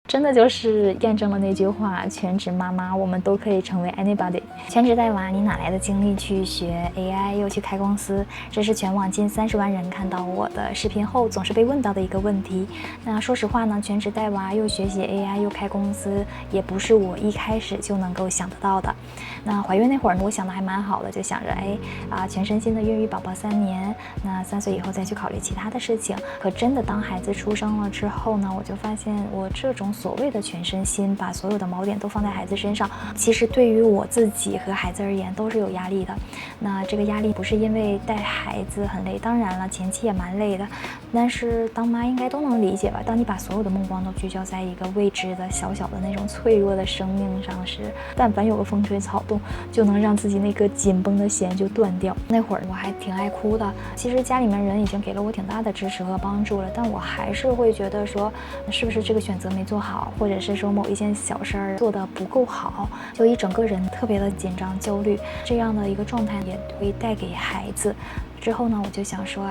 真的就是驗證了那句話，全職媽媽我們都可以成為 anybody。全職帶娃，你哪來的精力去學 AI 又去開公司？這是全網近30萬人看到我的視頻後總是被問到的一個問題。那說實話呢，全職帶娃又學習 AI 又開公司，也不是我一開始就能夠想得到的。那懷孕那會兒呢，我想的還蠻好的，就想着全身心的孕育寶寶3年，那3歲以後再去考慮其他的事情。可真的當孩子出生了之後呢，我就发现我这种所谓的全身心，把所有的锚点都放在孩子身上，其實對於我自己和孩子而言都是有壓力的。那這個壓力不是因為帶孩子很累，當然了，前期也蠻累的，但是當媽應該都能理解吧？當你把所有的目光都聚焦在一個未知的小小的那種脆弱的生命上時，但凡有個風吹草動，就能讓自己那個緊繃的弦就斷掉。那會兒我還挺愛哭的，其實家裡面人已經給了我挺大的支持和幫助了，但我還是會覺得說，是不是這個選擇沒做好，或者是說某一件小事兒做得不夠好，就一整個人特別的緊張焦慮，這樣的一個狀態也會帶給孩子。之後呢，我就想說，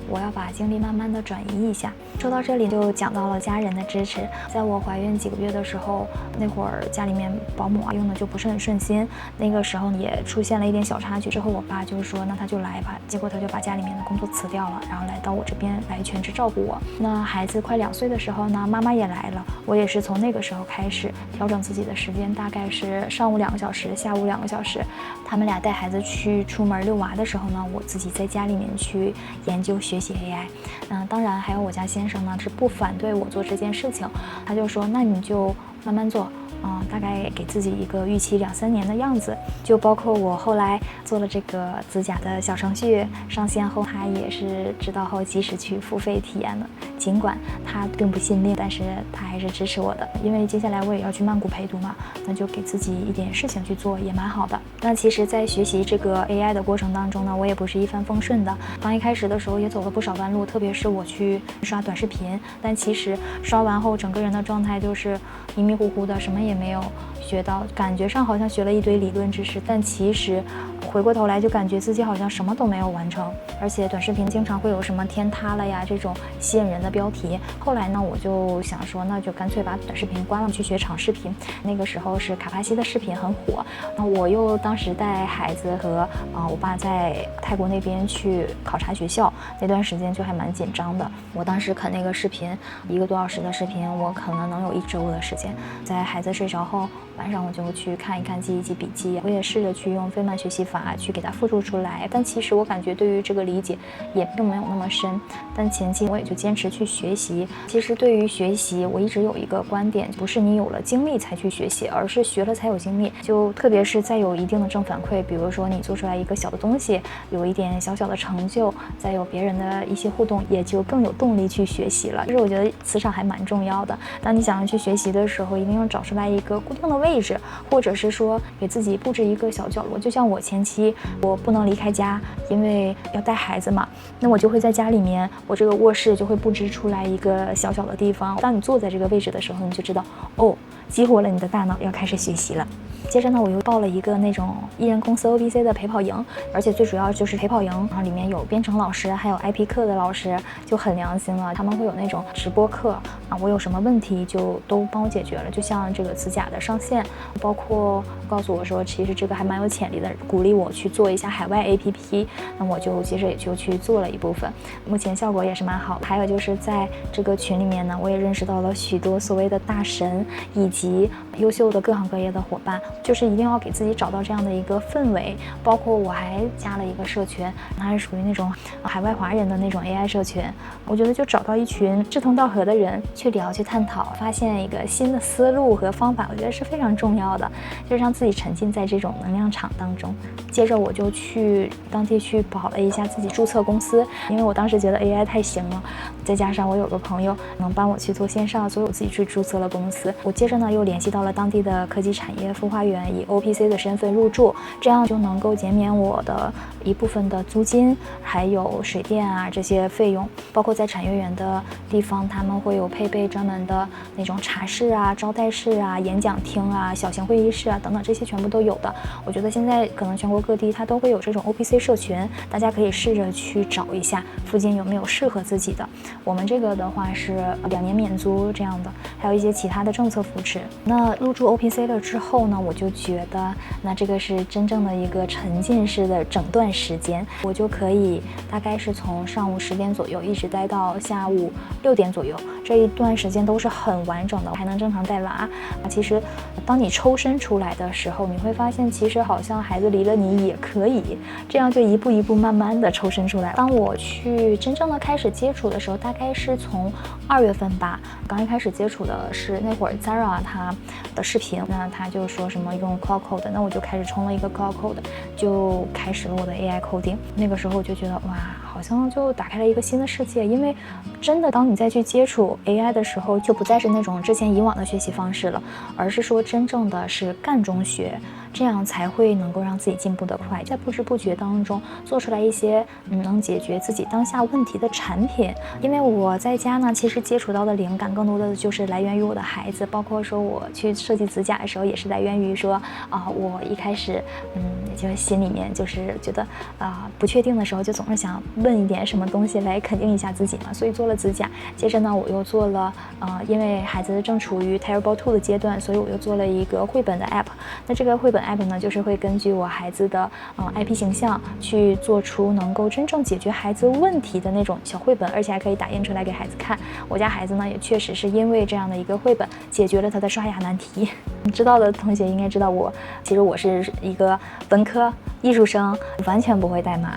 我要把精力慢慢的轉移一下。說到這裡就講到了家人的支持。在我懷孕幾個月的時候，那會兒家裡面保姆用的就不是很順心，那個時候也出現了一點小插曲。之後我爸就說，那他就來吧。結果他就把家裡面的工作辭掉了，然後來到我這邊來全職照顧我。那孩子快2歲的時候呢，媽媽也來了。我也是從那個時候開始調整自己的時間，大概是上午2個小時，下午2個小時。他們倆帶孩子去出門遛娃的時候呢，我自己在家裡面去研究学習 AI。当然還有我家先生呢是不反對我做這件事情，他就說那你就慢慢做，大概給自己一個預期2-3年的樣子。就包括我後來做了這個指甲的小程序上線後，他也是知道後及時去付費體驗了。儘管他並不信令，但是他還是支持我的。因為接下來我也要去曼谷陪讀嘛，那就給自己一點事情去做也蠻好的。那其實在學習這個 AI 的過程當中呢，我也不是一帆風順的。剛一開始的時候也走了不少彎路，特別是我去刷短視頻，但其實刷完後整個人的狀態就是迷迷糊糊的，什麼也沒有學到，感覺上好像學了一堆理論知識，但其實回過頭來就感覺自己好像什麼都沒有完成。而且短視頻經常會有什麼天塌了呀這種吸引人的標題。後來呢，我就想說，那就乾脆把短視頻關了，去學長視頻。那個時候是卡帕西的視頻很火，那我又當時帶孩子和我爸在泰國那邊去考察學校，那段時間就還蠻緊張的。我當時看那個視頻1個多小時的視頻，我可能能有1周的時間。在孩子睡着後，晚上我就去看一看，記一記筆記。我也試着去用費曼學習法去給它複述出來，但其實我感覺對於這個理解也並沒有那麼深。但前期我也就堅持去學習。其實對於學習，我一直有一個觀點，不是你有了精力才去學習，而是學了才有精力。就特別是再有一定的正反饋，比如說你做出來一個小的東西，有一點小小的成就，再有別人的一些互動，也就更有動力去學習了。其實我覺得磁場還蠻重要的。当你想要去學習的時候，一定要找出來一個固定的位置，或者是說給自己布置一個小角落。就像我前期我不能離開家，因為要帶孩子嘛，那我就會在家裡面，我這個卧室就會布置出來一個小小的地方。當你坐在這個位置的時候，你就知道激活了你的大腦，要開始學習了。接着呢，我又報了一個那種艺人公司 OBC 的陪跑營，而且最主要就是陪跑營，然後裡面有編程老師，還有 IP 課的老師，就很良心了。他們會有那種直播課我有什麼問題就都幫我解決了。就像這個指甲的上線，包括告訴我說其實這個還蠻有潛力的，鼓勵我去做一下海外 APP， 那我就接着也就去做了一部分，目前效果也是蠻好的。還有就是在這個群裡面呢，我也認識到了許多所謂的大神以及優秀的各行各業的夥伴，就是一定要給自己找到這樣的一個氛圍。包括我還加了一個社群，它是屬於那種海外華人的那種 AI 社群。我覺得就找到一群志同道合的人去聊去探討，发现一个新的思路和方法，我觉得是非常重要的，就让自己沉浸在這種能量場當中。接着我就去當地去保了一下自己注冊公司，因為我當時覺得 AI 太行了，再加上我有個朋友能幫我去做線上，所以我自己去注冊了公司。我接着呢又聯繫到了當地的科技產業孵化園，以 OPC 的身份入駐，這樣就能夠減免我的一部分的租金，還有水電啊這些費用。包括在產業園的地方，他們會有配備專門的那種茶室啊、招待室啊、演講廳啊、小型會議室啊等等，這些全部都有的。我覺得現在可能全國各地它都會有這種 OPC 社群，大家可以試着去找一下附近有沒有適合自己的。我們這個的話是2年免租這樣的，還有一些其他的政策扶持。那入驻 OPC 了之後呢，我就覺得那這個是真正的一個沉浸式的整段时间，我就可以大概是从上午10点左右一直待到下午6点左右，这一段时间都是很完整的，还能正常带娃。其實當你抽身出來的時候，你會發現其實好像孩子離了你也可以，這樣就一步一步慢慢的抽身出來。當我去真正的開始接觸的時候，大概是從2月份吧。剛一開始接觸的是那會兒 Zara 他的視頻，那他就說什麼用 Cloud Code，那我就開始充了一個 Cloud Code， 就開始了我的 AI coding。那個時候我就覺得哇，好像就打開了一個新的世界，因為真的當你再去接觸 AI 的時候，就不再是那種之前以往的學習方式了，而是說真正的是幹中學，這樣才會能夠讓自己進步得快，在不知不覺當中做出來一些能解決自己當下問題的產品。因為我在家呢，其實接觸到的靈感更多的就是來源於我的孩子，包括說我去設計指甲的時候，也是來源於說我一開始就心裡面就是覺得不確定的時候，就總是想問一點什麼東西來肯定一下自己嘛，所以做了指甲。接着呢，我又做了因為孩子正處於 Terrible 2的階段，所以我又做了一個繪本的 app。那這個繪本 app 呢，就是會根據我孩子的IP 形象去做出能夠真正解決孩子問題的那種小繪本，而且還可以打印出來給孩子看。我家孩子呢，也確實是因為這樣的一個繪本解決了他的刷牙難題。你知道的同學應該知道其實我是一個本科藝術生，完全不會代碼，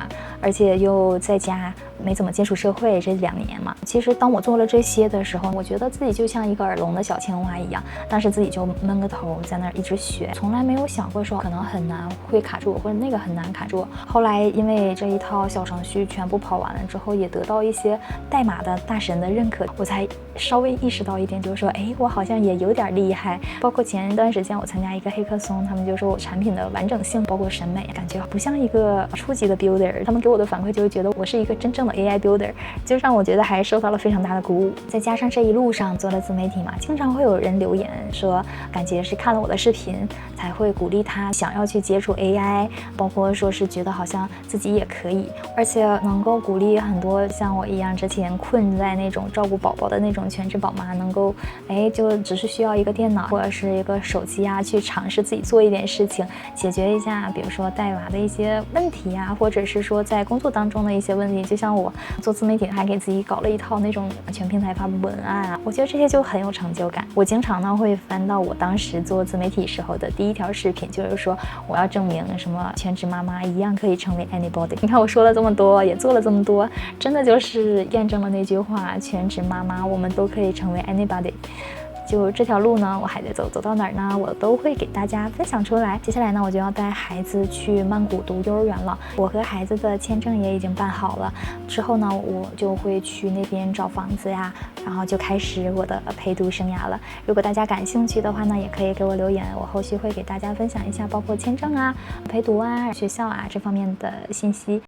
而且又在家沒怎麼接觸社會這2年嘛。其實當我做了這些的時候，我覺得自己就像一個耳聾的小青蛙一樣，當時自己就悶個頭在那兒一直學，從來沒有想過說可能很難會卡住我，或者那個很難卡住我。後來因為這一套小程序全部跑完了之後，也得到一些代碼的大神的認可，我才稍微意識到一點，就是說我好像也有點厲害。包括前一段時間我參加一個黑客松，他們就說我產品的完整性包括審美感覺不像一個初級的 builder， 他們給我的反饋就是覺得我是一個真正的 AI builder， 就讓我覺得還受到了非常大的鼓舞。再加上這一路上做了自媒體嘛，經常會有人留言說感覺是看了我的視頻才會鼓勵他想要去接觸 AI， 包括說是覺得好像自己也可以，而且能夠鼓勵很多像我一樣之前困在那種照顧寶寶的那種全職寶媽，能夠就只是需要一個電腦或者是一個手機去嘗試自己做一點事情，解決一下比如說帶娃的一些問題或者是說在工作當中的一些問題。就像我做自媒体還給自己搞了一套那種全平台发布文案我覺得這些就很有成就感。我經常呢會翻到我當時做自媒體時候的第一條視頻，就是說我要證明什麼全職媽媽一樣可以成為 anybody。你看我說了這麼多，也做了這麼多，真的就是驗證了那句話，全職媽媽我們都可以成為 anybody。就這條路呢，我還得走，走到哪兒呢，我都會給大家分享出來。接下來呢，我就要帶孩子去曼谷讀幼兒園了。我和孩子的簽證也已經辦好了，之後呢，我就會去那邊找房子呀，然後就開始我的陪讀生涯了。如果大家感興趣的話呢，也可以給我留言，我後續會給大家分享一下包括簽證陪讀學校這方面的信息。